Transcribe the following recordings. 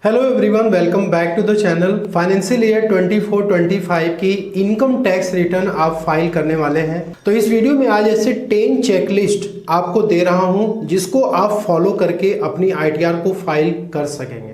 Hello everyone, welcome back to the channel. Financial year 24-25 की income tax return आप file करने वाले हैं। तो इस वीडियो में आज ऐसे 10 चेकलिस्ट आपको दे रहा हूं जिसको आप फॉलो करके अपनी आईटीआर को फाइल कर सकेंगे।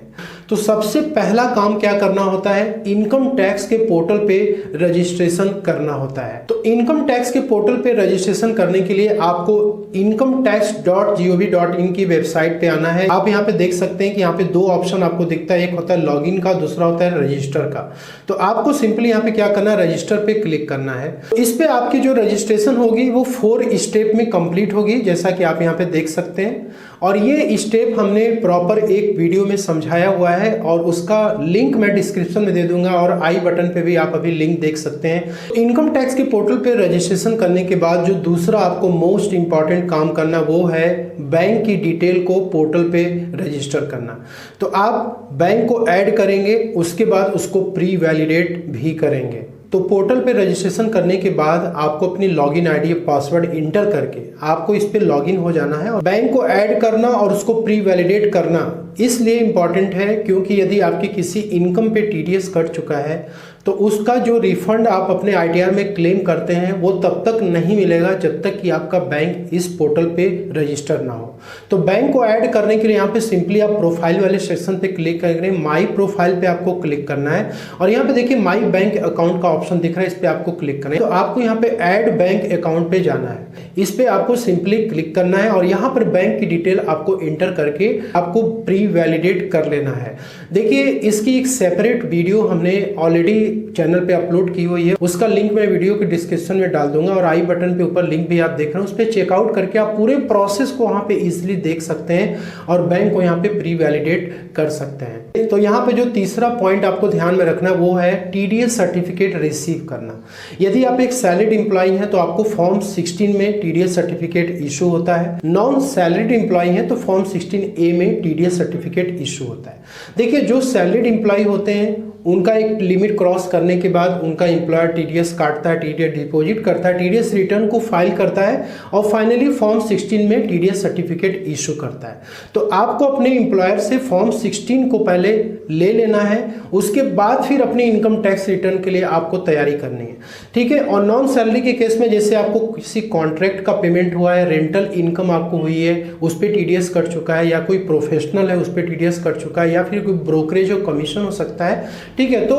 तो सबसे पहला काम क्या करना होता है, इनकम टैक्स के पोर्टल पे रजिस्ट्रेशन करना होता है। तो इनकम टैक्स के पोर्टल पे रजिस्ट्रेशन करने के लिए आपको incometax.gov.in की वेबसाइट पे आना है। आप यहाँ पे देख सकते हैं कि यहाँ पे दो ऑप्शन आपको दिखता है, एक होता है लॉगिन का, दूसरा होता है रजिस्टर का। तो आपको सिंपली यहाँ पे क्या करना है, रजिस्टर पे क्लिक करना है। तो इस पे आपकी जो रजिस्ट्रेशन होगी वो 4 स्टेप में कंप्लीट होगी, जैसा कि आप यहाँ पे देख सकते हैं। और ये स्टेप हमने प्रॉपर एक वीडियो में समझाया हुआ है और उसका लिंक मैं डिस्क्रिप्शन में दे दूंगा और आई बटन पे भी आप अभी लिंक देख सकते हैं। इनकम टैक्स के पोर्टल पे रजिस्ट्रेशन करने के बाद जो दूसरा आपको मोस्ट इंपॉर्टेंट काम करना वो है बैंक की डिटेल को पोर्टल पे रजिस्टर करना। तो आप बैंक को ऐड करेंगे, उसके बाद उसको प्री वैलिडेट भी करेंगे। तो पोर्टल पे रजिस्ट्रेशन करने के बाद आपको अपनी लॉगिन आईडी पासवर्ड इंटर करके आपको इस पे लॉगिन हो जाना है। और बैंक को ऐड करना और उसको प्री वैलिडेट करना इसलिए इम्पॉर्टेंट है क्योंकि यदि आपकी किसी इनकम पे टीडीएस कट चुका है तो उसका जो रिफंड आप अपने आईटीआर में क्लेम करते हैं वो तब तक नहीं मिलेगा जब तक कि आपका बैंक इस पोर्टल पे रजिस्टर ना हो। तो बैंक को ऐड करने के लिए यहाँ पे सिंपली आप प्रोफाइल वाले सेक्शन पे क्लिक करेंगे, माई प्रोफाइल पे आपको क्लिक करना है और यहाँ पे देखिए माई बैंक अकाउंट का ऑप्शन दिख रहा है, इस पे आपको क्लिक करना है। तो आपको यहाँ पे ऐड बैंक अकाउंट पे जाना है, इस पे आपको सिंपली क्लिक करना है और यहाँ पर बैंक की डिटेल आपको एंटर करके आपको प्री वैलिडेट कर लेना है। देखिए इसकी एक सेपरेट वीडियो हमने ऑलरेडी चैनल पे अपलोड की हुई है, उसका लिंक मैं वीडियो के डिस्क्रिप्शन में डाल दूंगा और आई बटन पे ऊपर लिंक भी आप देख रहे हैं, उस पर चेकआउट करके आप पूरे प्रोसेस को वहां पे इजीली देख सकते हैं और बैंक को यहाँ पे प्री वैलिडेट कर सकते हैं। तो यहाँ पे जो तीसरा पॉइंट आपको ध्यान में रखना वो है टीडीएस सर्टिफिकेट रिसीव करना। यदि आप एक सैलरीड एम्प्लॉय हैं तो आपको फॉर्म 16 में टीडीएस सर्टिफिकेट इशू होता है, नॉन सैलरीड एम्प्लॉय हैं तो फॉर्म 16A में टीडीएस सर्टिफिकेट इशू होता है। देखिए जो सैलरीड एम्प्लॉय होते हैं उनका एक लिमिट क्रॉस करने के बाद उनका एम्प्लॉयर टीडीएस काटता है, टीडीएस डिपॉजिट करता है, टीडीएस रिटर्न को फाइल करता है और फाइनली फॉर्म 16 में टीडीएस सर्टिफिकेट इशू करता है। तो आपको अपने एम्प्लॉयर से फॉर्म 16 को पहले ले लेना है, उसके बाद फिर अपने इनकम टैक्स रिटर्न के लिए आपको तैयारी करनी है, ठीक है। और नॉन सैलरी के केस में जैसे आपको किसी कॉन्ट्रैक्ट का पेमेंट हुआ है, रेंटल इनकम आपको हुई है, उस पर टीडीएस कट चुका है, या कोई प्रोफेशनल है उस पर टीडीएस कट चुका है, या फिर कोई ब्रोकरेज और कमीशन हो सकता है, ठीक है। तो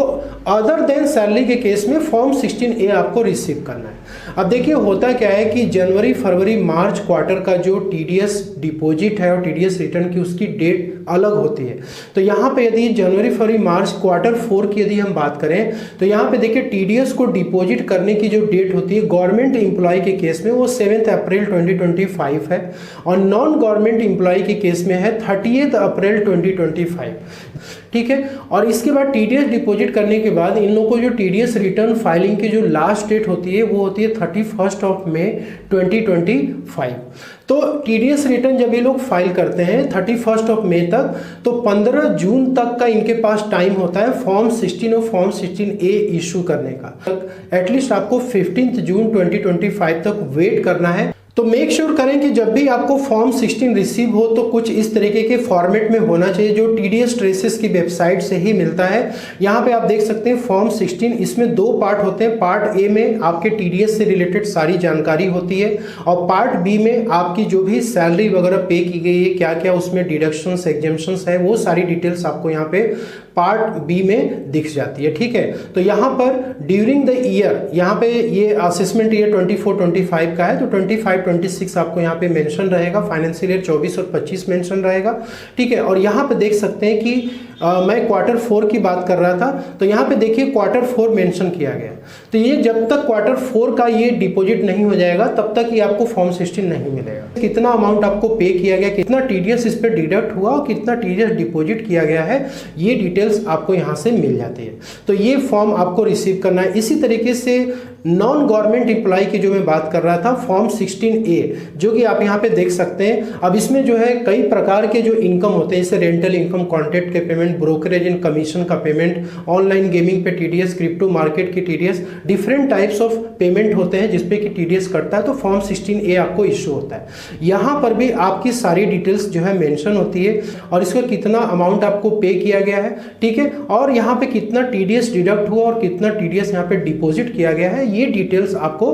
अदर देन सैलरी के केस में फॉर्म 16A आपको रिसीव करना है। अब देखिए होता क्या है कि जनवरी फरवरी मार्च क्वार्टर का जो टीडीएस डिपॉजिट है और टीडीएस रिटर्न की उसकी डेट अलग होती है। तो यहाँ पे यदि जनवरी फरवरी मार्च क्वार्टर 4 की यदि हम बात करें तो यहाँ पे देखिए टीडीएस को डिपॉजिट करने की जो डेट होती है गवर्नमेंट एम्प्लॉय के केस में वो 7 अप्रैल 2025 है और नॉन गवर्नमेंट एम्प्लॉय के केस में है 30 अप्रैल 2025, ठीक है। और इसके बाद टीडीएस डिपॉजिट करने के बाद इन लोगों को जो टीडीएस रिटर्न फाइलिंग की जो लास्ट डेट होती है वो होती है 31 मई 2025। तो टीडीएस रिटर्न जब ये लोग फाइल करते हैं 31 मई तक, तो 15 जून तक का इनके पास टाइम होता है फॉर्म 16 और फॉर्म 16A इशू करने का। एटलीस्ट आपको 15 जून 2025 तक वेट करना है। तो मेक श्योर करें कि जब भी आपको फॉर्म 16 रिसीव हो तो कुछ इस तरीके के फॉर्मेट में होना चाहिए जो टीडीएस ट्रेसेस की वेबसाइट से ही मिलता है। यहाँ पे आप देख सकते हैं फॉर्म 16, इसमें 2 पार्ट होते हैं। पार्ट ए में आपके टीडीएस से रिलेटेड सारी जानकारी होती है और पार्ट बी में आपकी जो भी सैलरी वगैरह पे की गई है, क्या क्या उसमें डिडक्शंस एग्जेम्पशंस है, वो सारी डिटेल्स आपको यहाँ पे पार्ट बी में दिख जाती है, ठीक है। तो यहाँ पर ड्यूरिंग द ईयर, यहाँ पे ये असेसमेंट ईयर 24-25 का है तो 25-26 आपको यहाँ पे मेंशन रहेगा, फाइनेंशियल ईयर 24 और 25 मेंशन रहेगा, ठीक है। और यहाँ पे देख सकते हैं कि मैं क्वार्टर 4 की बात कर रहा था तो यहाँ पे देखिए क्वार्टर 4 मेंशन किया गया। तो ये जब तक क्वार्टर 4 का ये डिपॉजिट नहीं हो जाएगा तब तक ये आपको फॉर्म 16 नहीं मिलेगा। कितना अमाउंट आपको पे किया गया, कितना टीडीएस इस पे डिडक्ट हुआ और कितना टीडीएस डिपॉजिट किया गया है, ये डिटेल्स आपको यहाँ से मिल जाती है। तो ये फॉर्म आपको रिसीव करना है। इसी तरीके से नॉन गवर्नमेंट एम्प्लॉय की जो मैं बात कर रहा था, फॉर्म 16A, जो कि आप यहाँ पे देख सकते हैं। अब इसमें जो है कई प्रकार के जो इनकम होते हैं, जैसे रेंटल इनकम, कॉन्ट्रैक्ट के पेमेंट, ब्रोकरेज एंड कमीशन का पेमेंट, ऑनलाइन गेमिंग पे टीडीएस, क्रिप्टो मार्केट की TDS, different types of payment होते हैं जिसपे कि टीडीएस कटता है। तो फॉर्म 16A आपको इश्यू होता है। यहाँ पर भी आपकी सारी डिटेल्स जो है मेंशन होती है और इसका कितना अमाउंट आपको पे किया गया है, ठीक है, और यहाँ पे कितना टीडीएस डिडक्ट हुआ और कितना टीडीएस यहाँ पे डिपॉजिट किया गया है, ये डिटेल्स आपको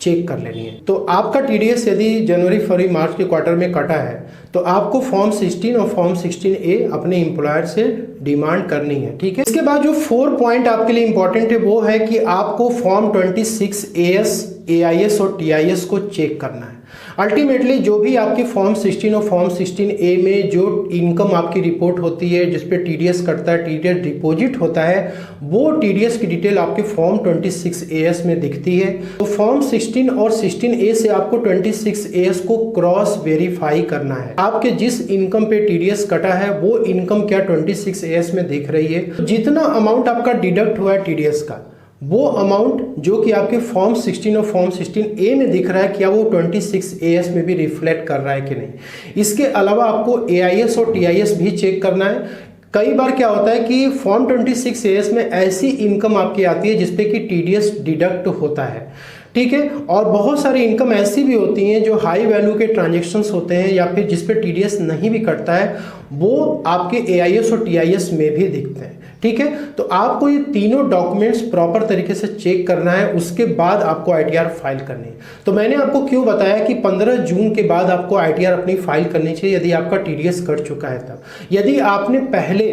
चेक कर लेनी है। तो आपका टीडीएस यदि जनवरी, फरवरी, मार्च के क्वार्टर में कटा है तो आपको फॉर्म 16 और फॉर्म 16A अपने एम्प्लॉयर से डिमांड करनी है, ठीक है। इसके बाद जो 4 पॉइंट आपके लिए इंपॉर्टेंट है वो है कि आपको फॉर्म 26AS, AIS और TIS को चेक करना है। अल्टीमेटली जो भी आपकी फॉर्म 16 और फॉर्म 16A में जो इनकम आपकी रिपोर्ट होती है, जिसपे टीडीएस कटता है, टीडीएस डिपॉजिट होता है, वो टीडीएस की डिटेल आपके फॉर्म 26AS में दिखती है। तो फॉर्म 16 और 16A से आपको 26AS को क्रॉस वेरीफाई करना है। आपके जिस इनकम पे टीडीएस कटा है वो इनकम क्या 26AS में दिख रही है। तो जितना अमाउंट आपका डिडक्ट हुआ है टीडीएस का, वो अमाउंट जो कि आपके फॉर्म 16 और फॉर्म 16A में दिख रहा है, क्या वो 26AS में भी रिफ्लेक्ट कर रहा है कि नहीं। इसके अलावा आपको AIS और TIS भी चेक करना है। कई बार क्या होता है कि फॉर्म 26AS में ऐसी इनकम आपकी आती है जिसपे कि टीडीएस डिडक्ट होता है, ठीक है, और बहुत सारी इनकम ऐसी भी होती हैं जो हाई वैल्यू के ट्रांजेक्शन्स होते हैं या फिर जिस पे टीडीएस नहीं भी कटता है, वो आपके AIS और TIS में भी दिखते हैं, ठीक है। तो आपको ये तीनों डॉक्यूमेंट्स प्रॉपर तरीके से चेक करना है, उसके बाद आपको ITR फाइल करनी है। तो मैंने आपको क्यों बताया कि 15 जून के बाद आपको ITR अपनी फाइल करनी चाहिए यदि आपका टीडीएस कट चुका है तब। यदि आपने पहले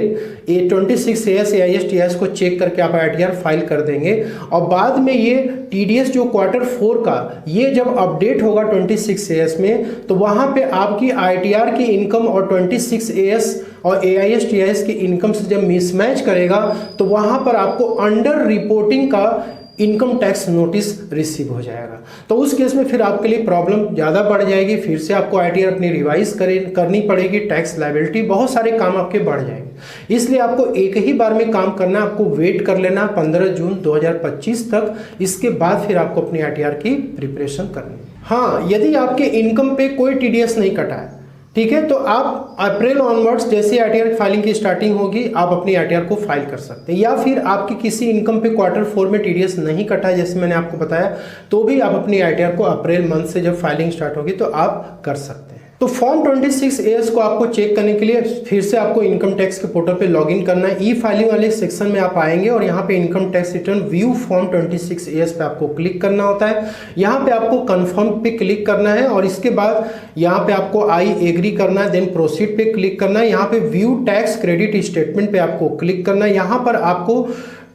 26AS, AIS, TIS को चेक करके आप ITR फाइल कर देंगे और बाद में ये टीडीएस जो क्वार्टर 4 का ये जब अपडेट होगा 26AS में, तो वहां पे आपकी ITR की इनकम और 26AS और AIS, TIS की इनकम से जब मिसमैच करेगा तो वहां पर आपको अंडर रिपोर्टिंग का इनकम टैक्स नोटिस रिसीव हो जाएगा। तो उस केस में फिर आपके लिए प्रॉब्लम ज़्यादा बढ़ जाएगी, फिर से आपको ITR अपनी रिवाइज करनी पड़ेगी, टैक्स लायबिलिटी, बहुत सारे काम आपके बढ़ जाएंगे। इसलिए आपको एक ही बार में काम करना, आपको वेट कर लेना 15 जून 2025 तक। इसके बाद फिर आपको अपनी ITR की प्रिपरेशन करनी है। हाँ, यदि आपके इनकम पे कोई टीडीएस नहीं कटा है, ठीक है, तो आप अप्रैल ऑनवर्ड्स जैसे ITR फाइलिंग की स्टार्टिंग होगी आप अपनी ITR को फाइल कर सकते हैं। या फिर आपकी किसी इनकम पे क्वार्टर 4 में टीडीएस नहीं कटा है जैसे मैंने आपको बताया, तो भी आप अपनी ITR को अप्रैल मंथ से जब फाइलिंग स्टार्ट होगी तो आप कर सकते हैं। तो फॉर्म 26AS को आपको चेक करने के लिए फिर से आपको इनकम टैक्स के पोर्टल पे लॉगिन करना है। ई फाइलिंग वाले सेक्शन में आप आएंगे और यहाँ पे income tax return view form 26AS पे आपको क्लिक करना होता है। यहाँ पे आपको कंफर्म पे क्लिक करना है और इसके बाद यहाँ पे आपको आई एग्री करना है, देन प्रोसीड पे क्लिक करना है। यहाँ पे व्यू टैक्स क्रेडिट स्टेटमेंट पे आपको क्लिक करना है। यहाँ पर आपको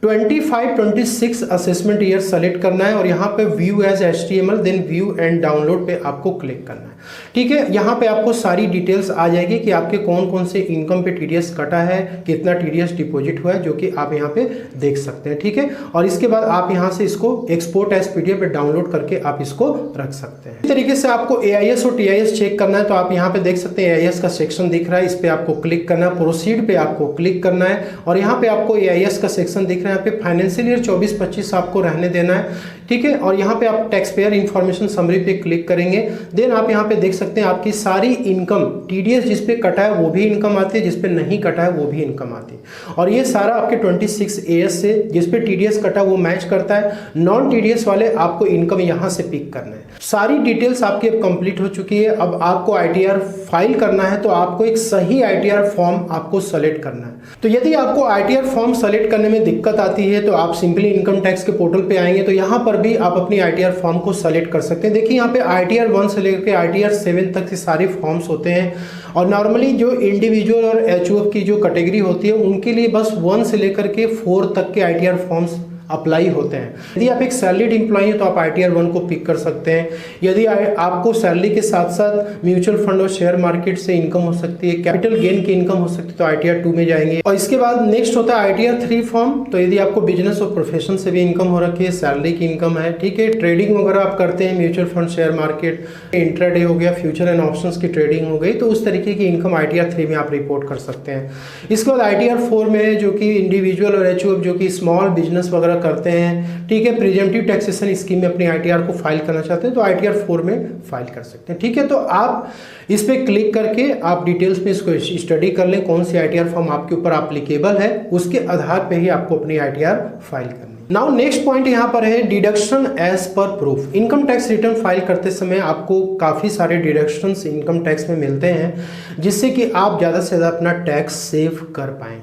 25-26 असेसमेंट ईयर सेलेक्ट करना है और यहाँ पे view as HTML, then view and download पे आपको क्लिक करना है, ठीक है। यहाँ पे आपको सारी डिटेल्स आ जाएगी कि आपके कौन कौन से इनकम पे टीडीएस कटा है, कितना टीडीएस डिपॉजिट हुआ है, जो कि आप यहाँ पे देख सकते हैं, ठीक है। और इसके बाद आप यहाँ से इसको एक्सपोर्ट एज PDF पे डाउनलोड करके आप इसको रख सकते हैं। इस तरीके से आपको AIS और TIS चेक करना है, तो आप यहाँ पे देख सकते हैं AIS का सेक्शन दिख रहा है, इस पे आपको क्लिक करना है, प्रोसीड पे आपको क्लिक करना है और यहाँ पे आपको AIS का सेक्शन दिख रहा है, यहाँ पे फाइनेंशियल ईयर 24-25 आपको रहने देना है, ठीक है। और यहाँ पे आप टैक्स पेयर इन्फॉर्मेशन समरी पे क्लिक करेंगे, देन आप यहाँ पे देख सकते हैं आपकी सारी इनकम, टीडीएस जिस पे कटा है वो भी इनकम आती है, जिस पे नहीं कटा है वो भी इनकम आती है। और ये सारा आपके 26AS से जिस पे टीडीएस कटा वो मैच करता है, नॉन टीडीएस वाले आपको इनकम यहाँ से पिक करना है। सारी डिटेल्स आपकी अब कंप्लीट हो चुकी है। अब आपको ITR फाइल करना है, तो आपको एक सही ITR फॉर्म आपको सेलेक्ट करना है। तो यदि आपको ITR फॉर्म सेलेक्ट करने में दिक्कत आती है तो आप सिंपली इनकम टैक्स के पोर्टल पे आएंगे, तो यहाँ पर भी आप अपनी ITR फॉर्म को सेलेक्ट कर सकते हैं। देखिए यहाँ पे ITR 1 से लेकर ITR 7 तक के सारे फॉर्म्स होते हैं और नॉर्मली जो इंडिविजुअल और HUF की जो कैटेगरी होती है उनके लिए बस 1 से लेकर के 4 तक के ITR फॉर्म्स अप्लाई होते हैं। यदि आप एक सैलरीड एम्प्लॉई हैं तो आप ITR 1 को पिक कर सकते हैं। यदि आपको सैलरी के साथ साथ म्यूचुअल फंड और शेयर मार्केट से इनकम हो सकती है, कैपिटल गेन की इनकम हो सकती है, तो ITR 2 में जाएंगे। और इसके बाद नेक्स्ट होता है ITR 3 फॉर्म। तो यदि आपको बिजनेस और प्रोफेशन से भी इनकम हो रखी है, सैलरी की इनकम है, ठीक है, ट्रेडिंग वगैरह आप करते हैं, mutual fund, share market, intraday हो गया, फ्यूचर एंड ऑप्शंस की ट्रेडिंग हो गई, तो उस तरीके की इनकम ITR 3 में आप रिपोर्ट कर सकते हैं। इसके बाद ITR 4 में है जो कि इंडिविजुअल और HUF जो कि स्मॉल बिजनेस वगैरह करते हैं, ठीक है, प्रिजेंटिव टैक्सेशन स्कीम में अपनी ITR को फाइल करना चाहते हैं तो ITR 4 में फाइल कर सकते हैं, ठीक है। तो आप इस पर क्लिक करके आप डिटेल्स में इसको स्टडी कर लें, कौन सी ITR फॉर्म आपके ऊपर एप्लीकेबल है, उसके आधार पे ही आपको अपनी ITR फाइल करनी। नाउ नेक्स्ट पॉइंट यहाँ पर है deduction as per proof. Income tax return file करते समय आपको काफ़ी सारे डिडक्शंस इनकम टैक्स में मिलते हैं, जिससे कि आप ज़्यादा से ज़्यादा अपना टैक्स सेव कर पाएँ,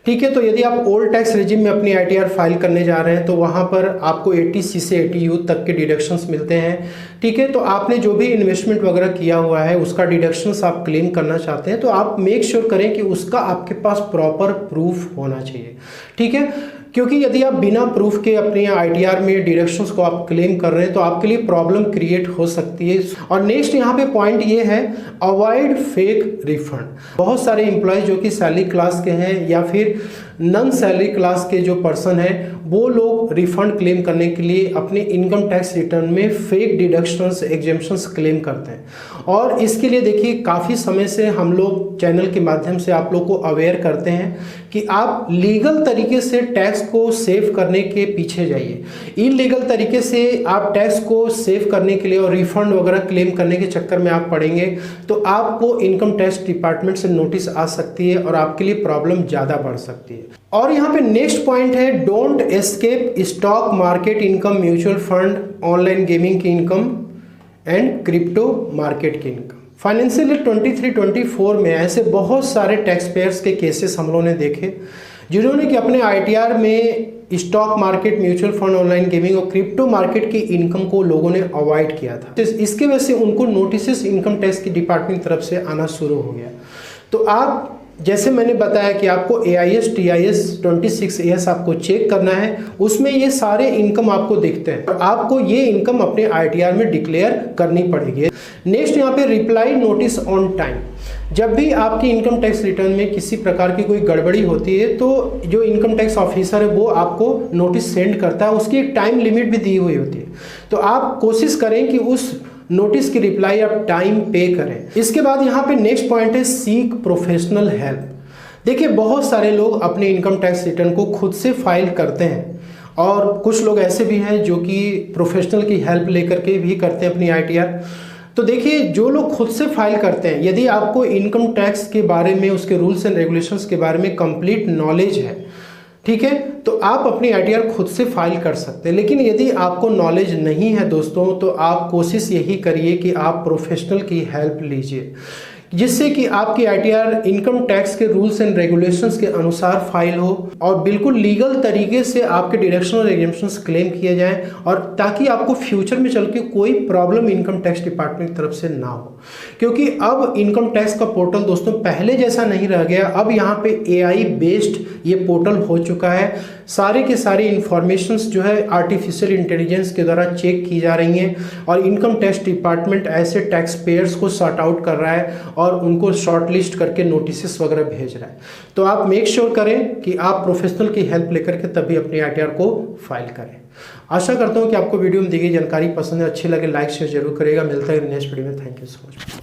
ठीक है। तो यदि आप ओल्ड टैक्स रेजिम में अपनी ITR फाइल करने जा रहे हैं तो वहाँ पर आपको 80C से 80U तक के डिडक्शंस मिलते हैं, ठीक है। तो आपने जो भी इन्वेस्टमेंट वगैरह किया हुआ है उसका डिडक्शंस आप क्लेम करना चाहते हैं तो आप मेक श्योर करें कि उसका आपके पास प्रॉपर प्रूफ होना चाहिए, ठीक है। क्योंकि यदि आप बिना प्रूफ के अपने ITR में डिडक्शंस को आप क्लेम कर रहे हैं तो आपके लिए प्रॉब्लम क्रिएट हो सकती है। और नेक्स्ट यहाँ पे पॉइंट ये है अवॉइड फेक रिफंड। बहुत सारे एम्प्लॉयज जो कि सैलरी क्लास के हैं या फिर नॉन सैलरी क्लास के जो पर्सन हैं वो लोग रिफंड क्लेम करने के लिए अपने इनकम टैक्स रिटर्न में फेक डिडक्शंस एग्जेम्पशंस क्लेम करते हैं। और इसके लिए देखिए काफ़ी समय से हम लोग चैनल के माध्यम से आप लोग को अवेयर करते हैं कि आप लीगल तरीके से टैक्स को सेव करने के पीछे जाइए। इलीगल तरीके से आप टैक्स को सेव करने के लिए और रिफंड वगैरह क्लेम करने के चक्कर में आप पड़ेंगे तो आपको इनकम टैक्स डिपार्टमेंट से नोटिस आ सकती है और आपके लिए प्रॉब्लम ज़्यादा बढ़ सकती है। और यहाँ पे नेक्स्ट पॉइंट है don't escape stock market income, mutual fund, online gaming की इनकम एंड क्रिप्टो मार्केट की इनकम। फाइनेंशियल ईयर 23-24 में ऐसे बहुत सारे टैक्स पेयर्स के केसेस हम लोगों ने देखे जिन्होंने कि अपने ITR में stock market, mutual fund, online gaming और क्रिप्टो मार्केट की इनकम को लोगों ने अवॉइड किया था। तो इसके वजह से उनको नोटिस इनकम टैक्स की डिपार्टमेंट की तरफ से आना शुरू हो गया। तो आप जैसे मैंने बताया कि आपको AIS TIS 26AS आपको चेक करना है, उसमें ये सारे इनकम आपको दिखते हैं और आपको ये इनकम अपने ITR में डिक्लेयर करनी पड़ेगी। नेक्स्ट यहाँ पे रिप्लाई नोटिस ऑन टाइम। जब भी आपकी इनकम टैक्स रिटर्न में किसी प्रकार की कोई गड़बड़ी होती है तो जो इनकम टैक्स ऑफिसर है वो आपको नोटिस सेंड करता है, उसकी एक टाइम लिमिट भी दी हुई होती है। तो आप कोशिश करें कि उस नोटिस की रिप्लाई आप टाइम पे करें। इसके बाद यहाँ पे नेक्स्ट पॉइंट है सीक प्रोफेशनल हेल्प। देखिए बहुत सारे लोग अपने इनकम टैक्स रिटर्न को खुद से फाइल करते हैं और कुछ लोग ऐसे भी हैं जो कि प्रोफेशनल की हेल्प लेकर के भी करते हैं अपनी ITR। तो देखिए जो लोग खुद से फाइल करते हैं, यदि आपको इनकम टैक्स के बारे में, उसके रूल्स एंड रेगुलेशंस के बारे में कंप्लीट नॉलेज है, ठीक है, तो आप अपनी ITR खुद से फाइल कर सकते हैं। लेकिन यदि आपको नॉलेज नहीं है दोस्तों तो आप कोशिश यही करिए कि आप प्रोफेशनल की हेल्प लीजिए, जिससे कि आपकी ITR इनकम टैक्स के रूल्स एंड रेगुलेशंस के अनुसार फाइल हो और बिल्कुल लीगल तरीके से आपके डिडक्शन और एग्जेम्पशंस क्लेम किए जाएं और ताकि आपको फ्यूचर में चल के कोई प्रॉब्लम इनकम टैक्स डिपार्टमेंट की तरफ से ना हो। क्योंकि अब इनकम टैक्स का पोर्टल दोस्तों पहले जैसा नहीं रह गया, अब यहाँ पे AI बेस्ड ये पोर्टल हो चुका है। सारे के सारी इंफॉर्मेशंस जो है आर्टिफिशियल इंटेलिजेंस के द्वारा चेक की जा रही हैं और इनकम टैक्स डिपार्टमेंट ऐसे टैक्स पेयर्स को सॉर्ट आउट कर रहा है और उनको शॉर्ट लिस्ट करके नोटिस वगैरह भेज रहा है। तो आप मेक श्योर करें कि आप प्रोफेशनल की हेल्प लेकर के तभी अपनी ITR को फाइल करें। आशा करता हूं कि आपको वीडियो में दी गई जानकारी पसंद है, अच्छी लगे, लाइक शेयर जरूर करेगा। मिलता है नेक्स्ट वीडियो में। Thank you so much.